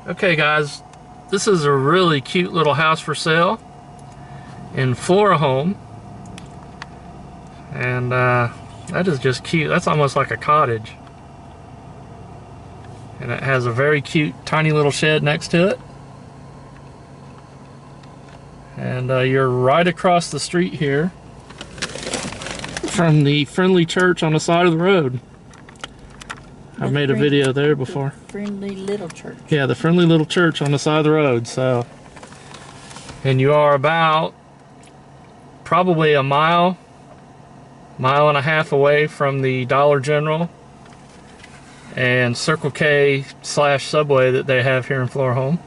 Okay guys, this is a really cute little house for sale in Floral Home, and that is just cute. That's almost like a cottage, and it has a very cute tiny little shed next to it, and you're right across the street here from the friendly church on the side of the road. I've made a video there before. The friendly little church. Yeah, the friendly little church on the side of the road. So, and you are about probably a mile and a half away from the Dollar General and Circle K / Subway that they have here in Floral Home.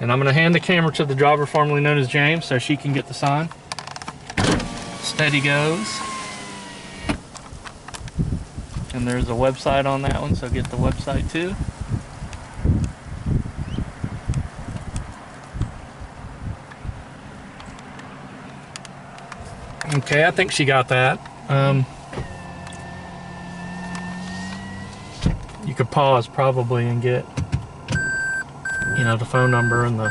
And I'm going to hand the camera to the driver formerly known as James so she can get the sign. Steady goes. And there's a website on that one, so get the website too. Okay, I think she got that. You could pause probably and get, you know, the phone number and the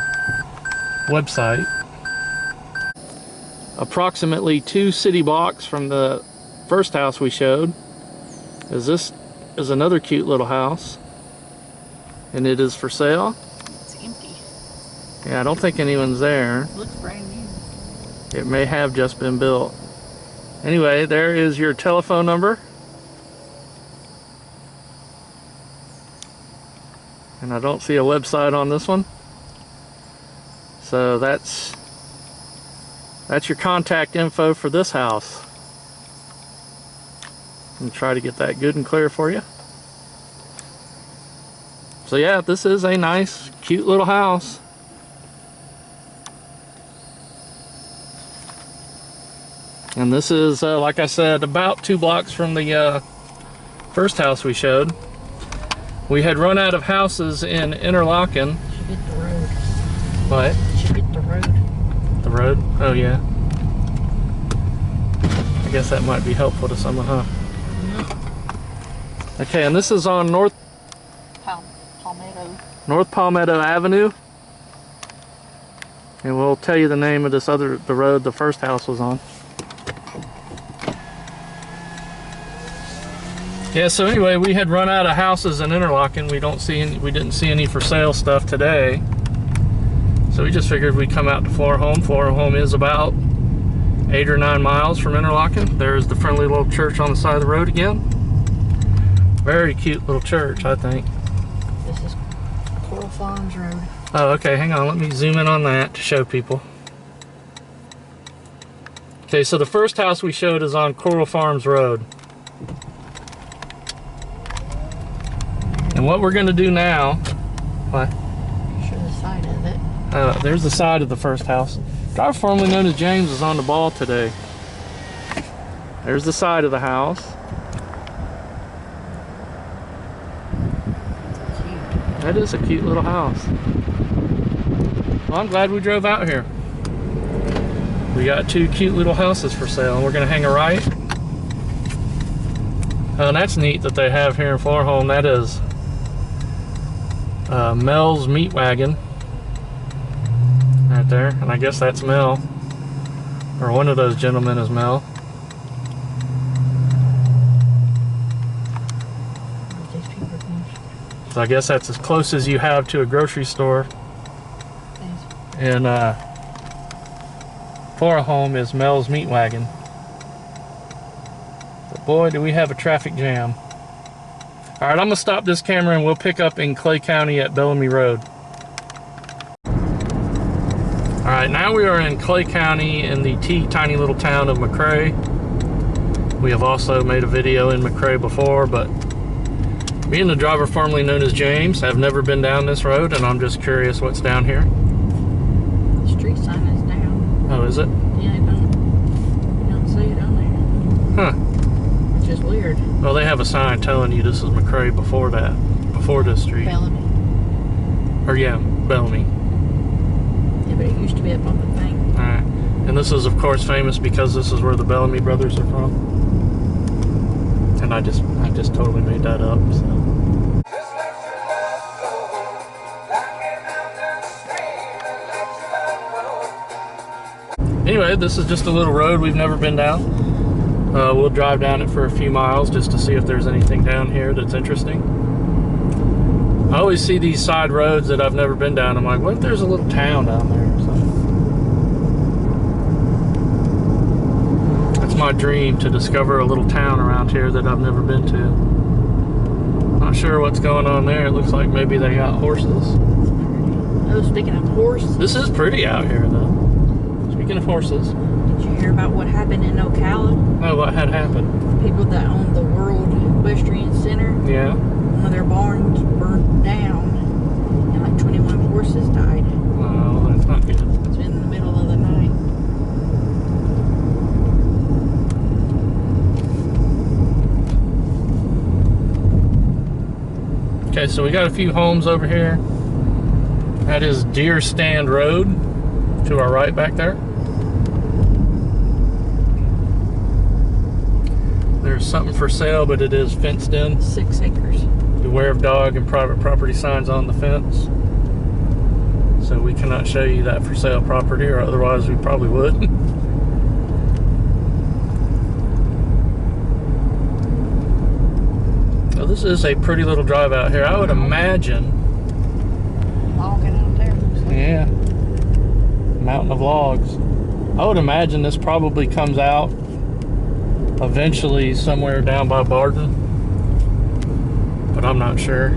website. Approximately 2 city blocks from the first house we showed this is another cute little house, and it is for sale. It's empty. Yeah, I don't think anyone's there. It looks brand new. It may have just been built. Anyway, there is your telephone number. And I don't see a website on this one. So that's your contact info for this house. And try to get that good and clear for you. So yeah, this is a nice, cute little house. And this is, like I said, about 2 blocks from the first house we showed. We had run out of houses in Interlochen. Should get the road. What? Should get the road. The road? Oh yeah. I guess that might be helpful to someone, huh? Okay, and this is on North Palmetto Avenue, and we'll tell you the name of the road the first house was on. Yeah, so anyway, we had run out of houses in Interlochen. We didn't see any for sale stuff today, so we just figured we'd come out to Floral Home. Floral Home is about 8 or 9 miles from Interlochen. There's the friendly little church on the side of the road again. Very cute little church, I think. This is Coral Farms Road. Oh, okay, hang on. Let me zoom in on that to show people. Okay, so the first house we showed is on Coral Farms Road. And what we're going to do now... What? Show the side of it. There's the side of the first house. Driver formerly known as James is on the ball today. There's the side of the house. That is a cute little house. Well, I'm glad we drove out here. We got 2 cute little houses for sale, and we're going to hang a right. Oh, and that's neat that they have here in Floral Home. That is Mel's Meat Wagon right there, and I guess that's Mel, or one of those gentlemen is Mel. So I guess that's as close as you have to a grocery store. And Floral Home is Mel's Meat Wagon. But boy, do we have a traffic jam. Alright, I'm going to stop this camera and we'll pick up in Clay County at Bellamy Road. Alright, now we are in Clay County in the tiny little town of McCrae. We have also made a video in McCrae before, but me and the driver formerly known as James have never been down this road, and I'm just curious what's down here. The street sign is down. Oh, is it? Yeah, you don't see it on there. Huh. Which is weird. Well, they have a sign telling you this is McCrae before this street. Bellamy. Or yeah, Bellamy. Yeah, but it used to be up on the thing. Alright. And this is of course famous because this is where the Bellamy brothers are from. And I just totally made that up, so. Anyway, this is just a little road we've never been down. We'll drive down it for a few miles just to see if there's anything down here that's interesting. I always see these side roads that I've never been down. I'm like, what if there's a little town down there? So that's my dream, to discover a little town around here that I've never been to. Not sure what's going on there. It looks like maybe they got horses. Oh, speaking of horse. This is pretty out here, though. Speaking of horses. Did you hear about what happened in Ocala? No, what had happened? People that own the World Equestrian Center. Yeah. One of their barns burned down, and like 21 horses died. Wow, that's not good. It's in the middle of the night. Okay, so we got a few homes over here. That is Deer Stand Road to our right back there. There's something for sale, but it is fenced in. 6 acres. Beware of dog and private property signs on the fence. So we cannot show you that for sale property, or otherwise we probably would. Well, this is a pretty little drive out here. I would imagine. Logging out there. Yeah. Mountain of logs. I would imagine this probably comes out eventually somewhere down by Barden, but I'm not sure.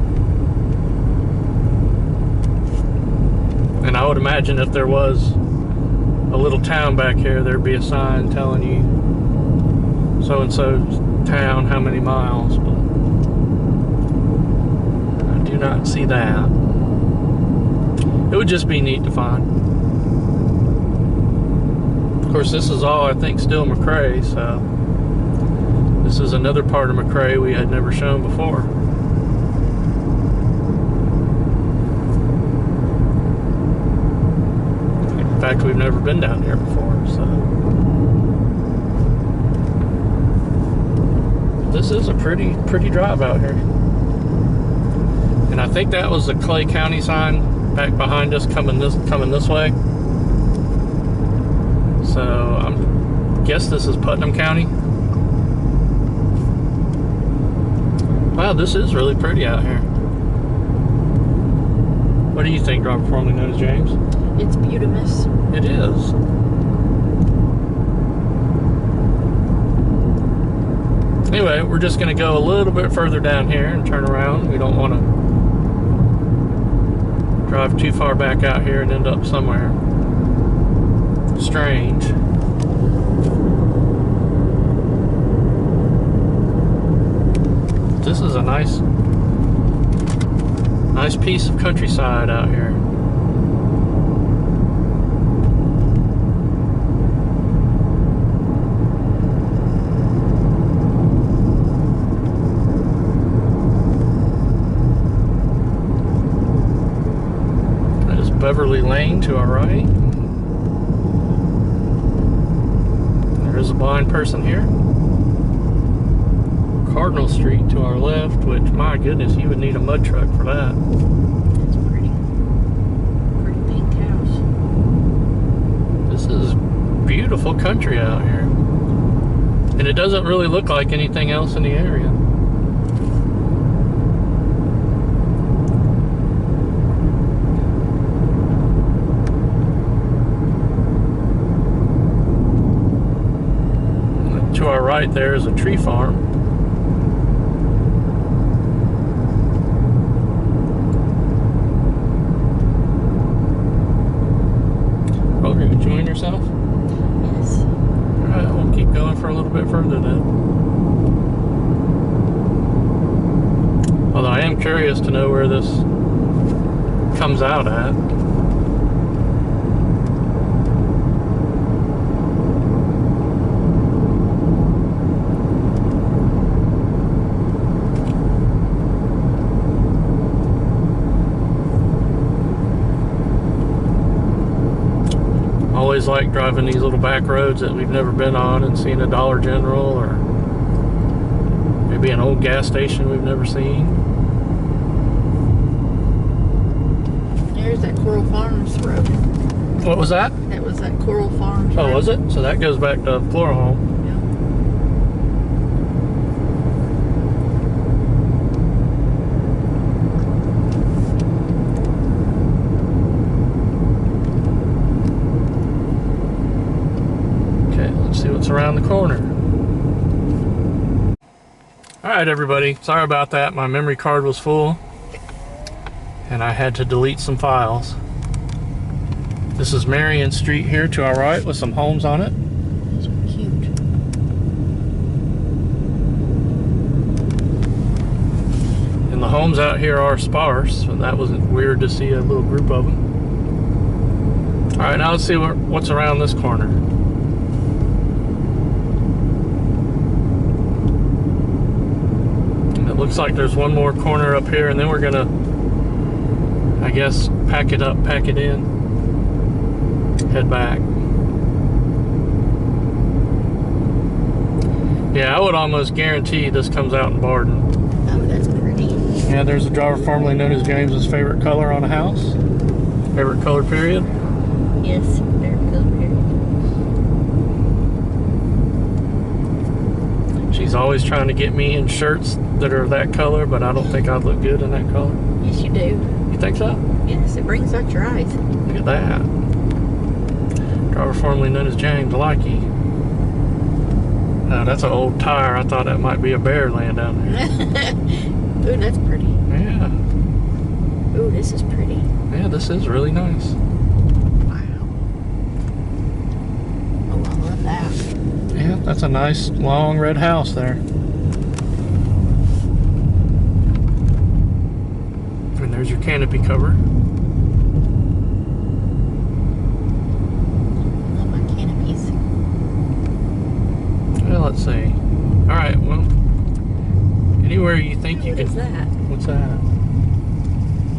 And I would imagine if there was a little town back here, there'd be a sign telling you so-and-so's town, how many miles, but I do not see that. It would just be neat to find. Of course, this is all, I think, still McCrae, so this is another part of McCrae we had never shown before. In fact, we've never been down here before, so. This is a pretty drive out here. And I think that was the Clay County sign back behind us coming this way. So I guess this is Putnam County. Wow, this is really pretty out here. What do you think, Robert, formerly known as James? It's beautimous. It is. Anyway, we're just going to go a little bit further down here and turn around. We don't want to drive too far back out here and end up somewhere strange. This is a nice piece of countryside out here. That is Beverly Lane to our right. There is a blind person here. Cardinal Street to our left, which, my goodness, you would need a mud truck for that. It's pretty pink house. This is beautiful country out here. And it doesn't really look like anything else in the area. To our right there is a tree farm. Enjoying yourself? Yes. Alright, we'll keep going for a little bit further then. Although I am curious to know where this comes out at. Always like driving these little back roads that we've never been on and seeing a Dollar General or maybe an old gas station we've never seen. There's that Coral Farms Road. What was that? That was that Coral Farms. Oh, was it? So that goes back to Floral Home. See what's around the corner. Alright everybody, sorry about that. My memory card was full and I had to delete some files. This is Marion Street here to our right with some homes on it. These are cute. And the homes out here are sparse, so that wasn't weird to see a little group of them. Alright, now let's see what's around this corner. Looks like there's one more corner up here, and then we're gonna, I guess, pack it up, pack it in, head back. Yeah, I would almost guarantee this comes out in Barden. Oh, that's pretty. Yeah, there's a driver formerly known as James's favorite color on a house. Favorite color period? Yes, favorite color period. She's always trying to get me in shirts that are that color, but I don't think I'd look good in that color. Yes, you do. You think so? Yes, it brings out your eyes. Look at that. Driver formerly known as James, likey. That's an old tire. I thought that might be a bear laying down there. Ooh, that's pretty. Yeah. Ooh, this is pretty. Yeah, this is really nice. Wow. Oh, I love that. Yeah, that's a nice long red house there. And there's your canopy cover. Love my canopies. Well, let's see. All right, well, anywhere you think you can. What is that? What's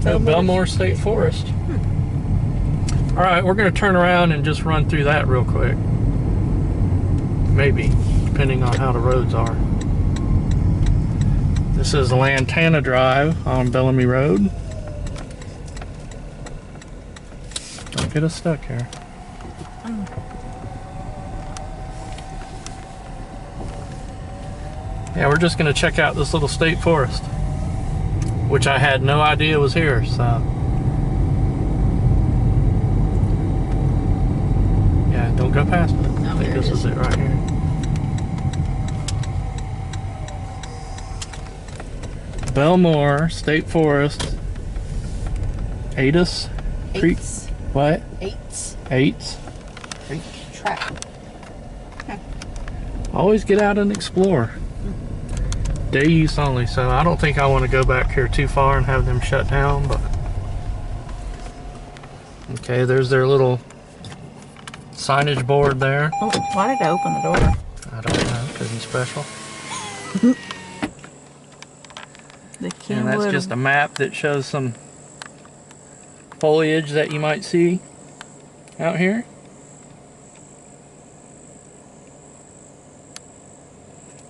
that? Belmore State Forest. All right, we're going to turn around and just run through that real quick. Maybe, depending on how the roads are. This is Lantana Drive on Bellamy Road. Don't get us stuck here. Yeah, we're just going to check out this little state forest, which I had no idea was here, so. Yeah, don't go past it. I think this is it right here. Belmore State Forest. Aitis Creek. What? Eights. Creek Track. Always get out and explore. Day use only, so I don't think I want to go back here too far and have them shut down, but okay, there's their little signage board there. Oh, why did I open the door? I don't know, because he's special. And that's just a map that shows some foliage that you might see out here.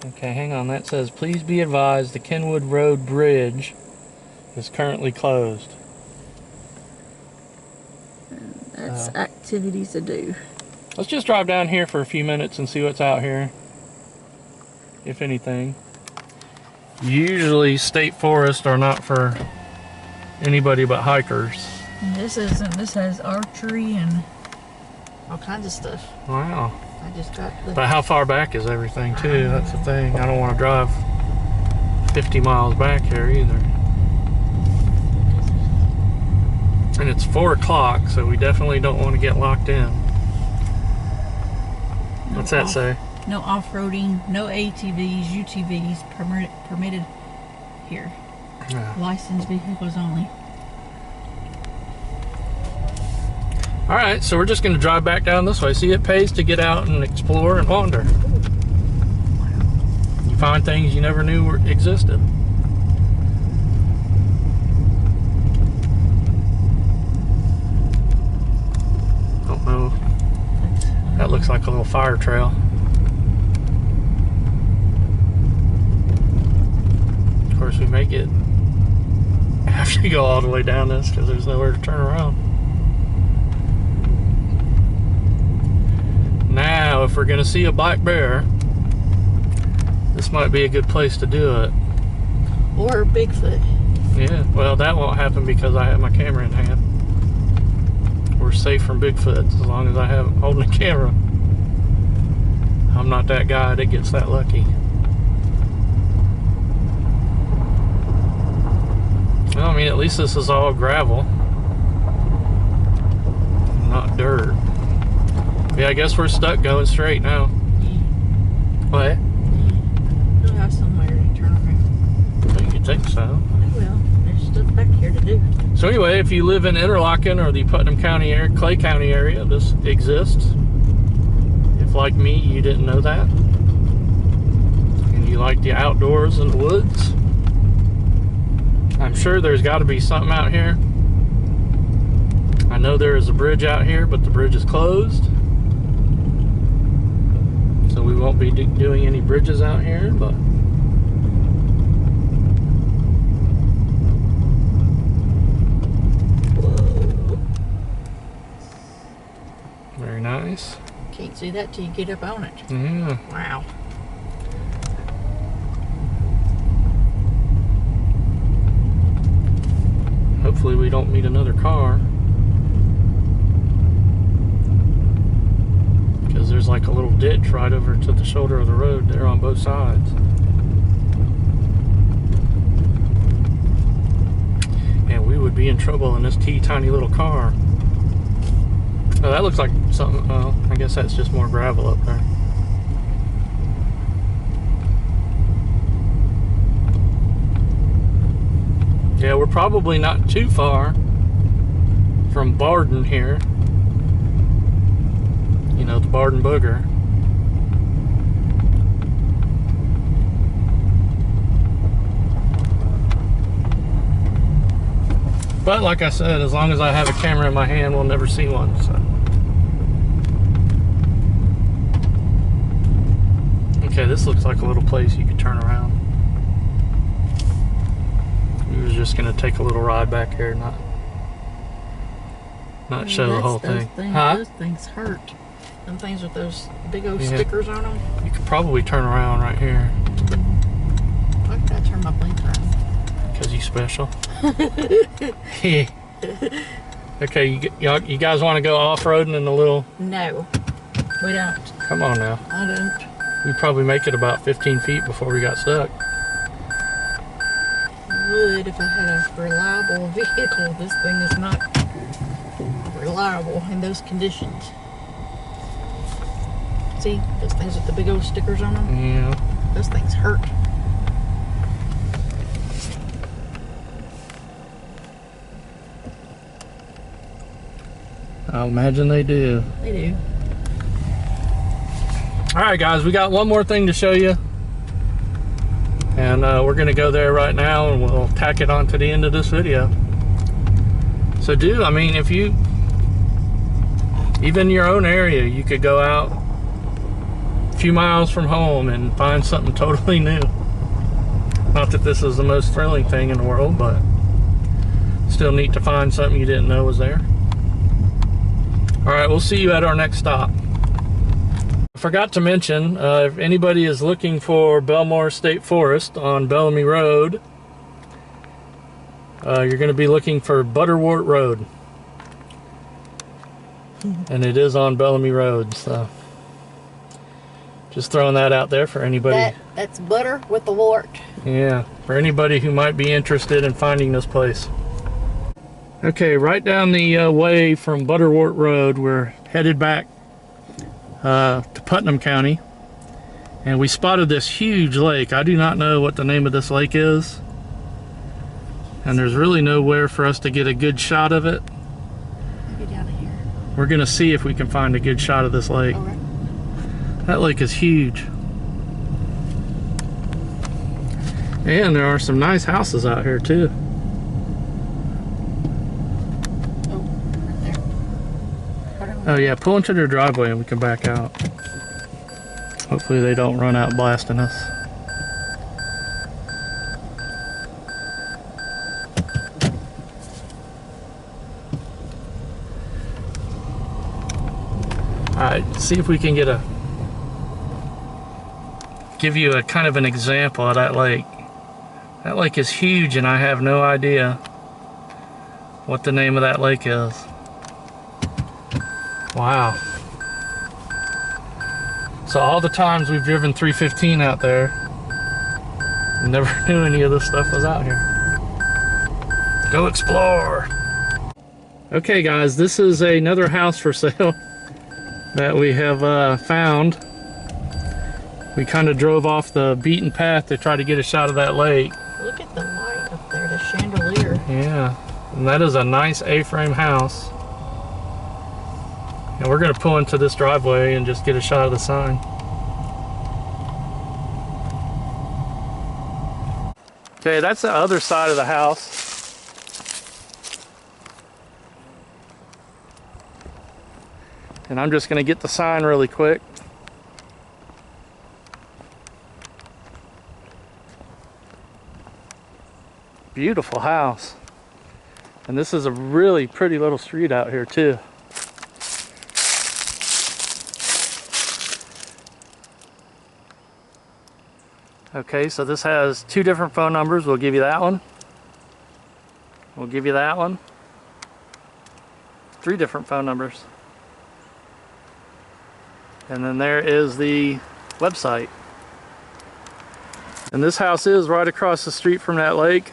Okay, hang on, that says, please be advised the Kenwood Road Bridge is currently closed. That's activities to do. Let's just drive down here for a few minutes and see what's out here, if anything. Usually state forests are not for anybody but hikers. And this has archery and all kinds of stuff. Wow. I just got the... But how far back is everything too? That's the thing. I don't want to drive 50 miles back here either. And it's 4 o'clock, so we definitely don't want to get locked in. What's that say? No off-roading, no ATVs, UTVs permitted here. Yeah. Licensed vehicles only. All right, so we're just going to drive back down this way. See, it pays to get out and explore and wander. You find things you never knew existed. Don't know. That looks like a little fire trail. Of course, we may have to go all the way down this because there's nowhere to turn around. Now, if we're gonna see a black bear, this might be a good place to do it. Or Bigfoot. Yeah, well, that won't happen because I have my camera in hand. We're safe from Bigfoot as long as I have holding a camera. I'm not that guy that gets that lucky. Well, I mean, at least this is all gravel, not dirt. Yeah, I guess we're stuck going straight now. What? We'll have somewhere to turn around. You think so? I will. There's stuff back here to do. So anyway, if you live in Interlochen or the Putnam County area, Clay County area, this exists. If, like me, you didn't know that, and you like the outdoors and the woods, I'm sure there's got to be something out here. I know there is a bridge out here, but the bridge is closed. So we won't be doing any bridges out here, but Whoa. very nice. Can't see that till you get up on it. Yeah. Wow. Hopefully we don't meet another car, because there's like a little ditch right over to the shoulder of the road there on both sides. And we would be in trouble in this tiny little car. Oh, that looks like something. Oh, I guess that's just more gravel up there. Yeah, we're probably not too far from Barden here. You know, the Barden Booger. But like I said, as long as I have a camera in my hand, we'll never see one. So. Okay, this looks like a little place you could turn around. We was just gonna take a little ride back here, not show the whole thing. Those things hurt. Them things with those big old stickers on them. You could probably turn around right here. Why could I turn my blinker on? Because you special. Okay, you guys want to go off-roading in the little... No, we don't. Come on now. I don't. We'd probably make it about 15 feet before we got stuck. Would if I had a reliable vehicle. This thing is not reliable in those conditions. See, those things with the big old stickers on them? Yeah. Those things hurt. I imagine they do. They do. Alright guys, we got one more thing to show you. And we're going to go there right now and we'll tack it on to the end of this video. So I mean, if you, even in your own area, you could go out a few miles from home and find something totally new. Not that this is the most thrilling thing in the world, but still neat to find something you didn't know was there. Alright, we'll see you at our next stop. I forgot to mention, if anybody is looking for Belmore State Forest on Bellamy Road, you're going to be looking for Butterwort Road. And it is on Bellamy Road, so just throwing that out there for anybody. That's butter with the wart. Yeah, for anybody who might be interested in finding this place. Okay, right down the way from Butterwort Road, we're headed back to Putnam County, and we spotted this huge lake. I do not know what the name of this lake is, and there's really nowhere for us to get a good shot of it. Get out of here. We're gonna see if we can find a good shot of this lake. All right. That lake is huge, and there are some nice houses out here too. Oh yeah, pull into their driveway and we can back out. Hopefully they don't run out blasting us. Alright, see if we can get a give you a kind of an example of that lake. That lake is huge, and I have no idea what the name of that lake is. Wow. So all the times we've driven 315 out there, we never knew any of this stuff was out here. Go explore. Okay guys, this is another house for sale that we have found. We kind of drove off the beaten path to try to get a shot of that lake. Look at the light up there, the chandelier. Yeah, and that is a nice A-frame house. And we're gonna pull into this driveway and just get a shot of the sign. Okay, that's the other side of the house. And I'm just gonna get the sign really quick. Beautiful house. And this is a really pretty little street out here too. Okay, so this has 2 different phone numbers. We'll give you that one. We'll give you that one. 3 different phone numbers. And then there is the website. And this house is right across the street from that lake.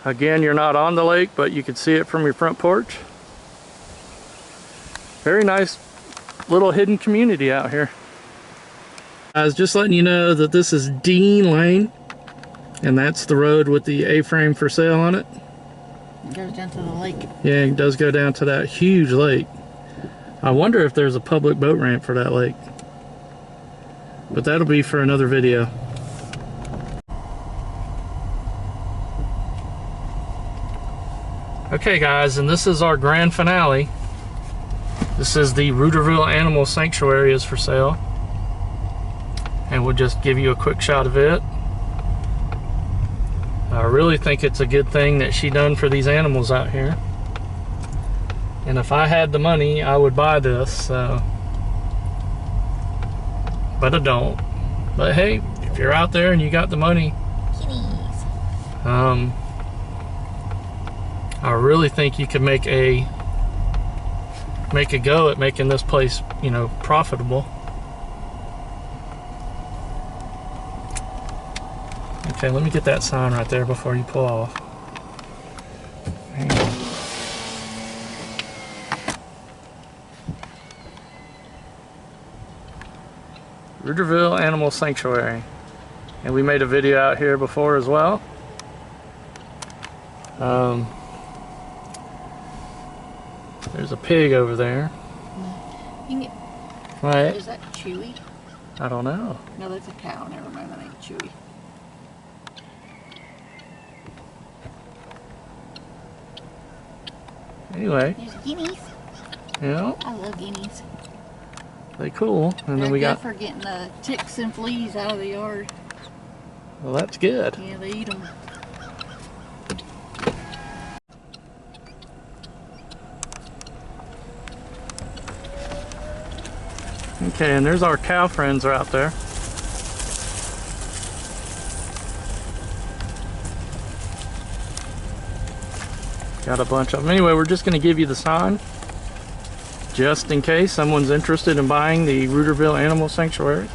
Again, you're not on the lake, but you can see it from your front porch. Very nice little hidden community out here. I was just letting you know that this is Dean Lane, and that's the road with the A-frame for sale on it. It goes down to the lake. Yeah, it does go down to that huge lake. I wonder if there's a public boat ramp for that lake. But that'll be for another video. Okay guys, and this is our grand finale. This is the Rutderville Animal Sanctuary is for sale. And we'll just give you a quick shot of it. I really think it's a good thing that she done for these animals out here. And if I had the money, I would buy this, so. But I don't. But hey, if you're out there and you got the money, Kitties. I really think you could make a go at making this place, you know, profitable. Okay, let me get that sign right there before you pull off. Hang on. Rutderville Animal Sanctuary. And we made a video out here before as well. There's a pig over there. You can get, Right? is that Chewy? I don't know. No, that's a cow. Never mind, that ain't Chewy. Anyway, There's guineas. yeah, I love guineas. they cool. And then we They're got, good for getting the ticks and fleas out of the yard. well, that's good. Yeah, they eat them. Okay, and there's our cow friends are out there. Got a bunch of them. Anyway, we're just going to give you the sign just in case someone's interested in buying the Rutderville Animal Sanctuary.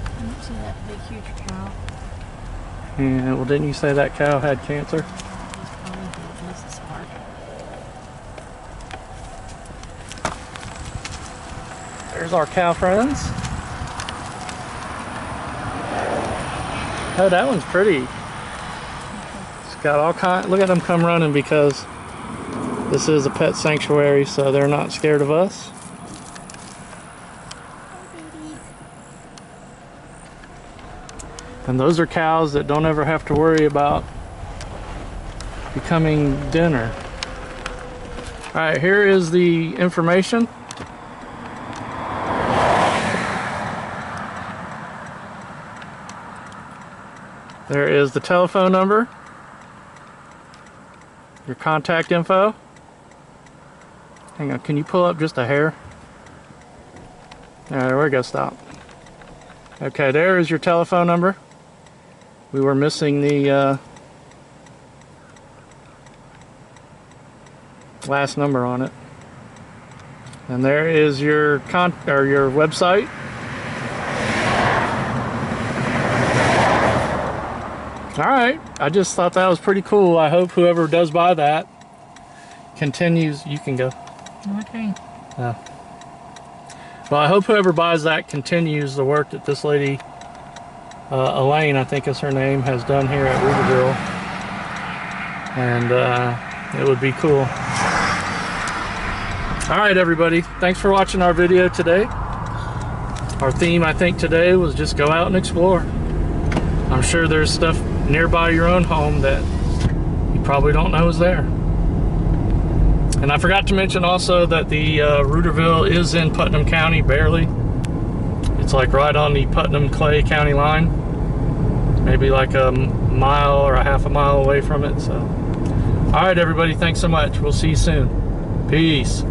I don't see that big, huge cow. And well, didn't you say that cow had cancer? It's probably good. This is hard. There's our cow friends. Oh, that one's pretty. It's got all kind. Look at them come running because this is a pet sanctuary, so they're not scared of us. And those are cows that don't ever have to worry about becoming dinner. All right, here is the information. There is the telephone number, your contact info. Hang on, can you pull up just a hair? There we go, stop. Okay, there is your telephone number. We were missing the last number on it. And there is your your website. All right, I just thought that was pretty cool. I hope whoever does buy that continues. You can go. Okay. Well, I hope whoever buys that continues the work that this lady, Elaine, I think is her name, has done here at Rutderville. And it would be cool. All right, everybody. Thanks for watching our video today. Our theme, I think, today was just go out and explore. I'm sure there's stuff nearby your own home that you probably don't know is there. And I forgot to mention also that the Rutderville is in Putnam County, barely. It's like right on the Putnam-Clay County line. Maybe like a mile or a half a mile away from it. So, all right, everybody, thanks so much. We'll see you soon. Peace.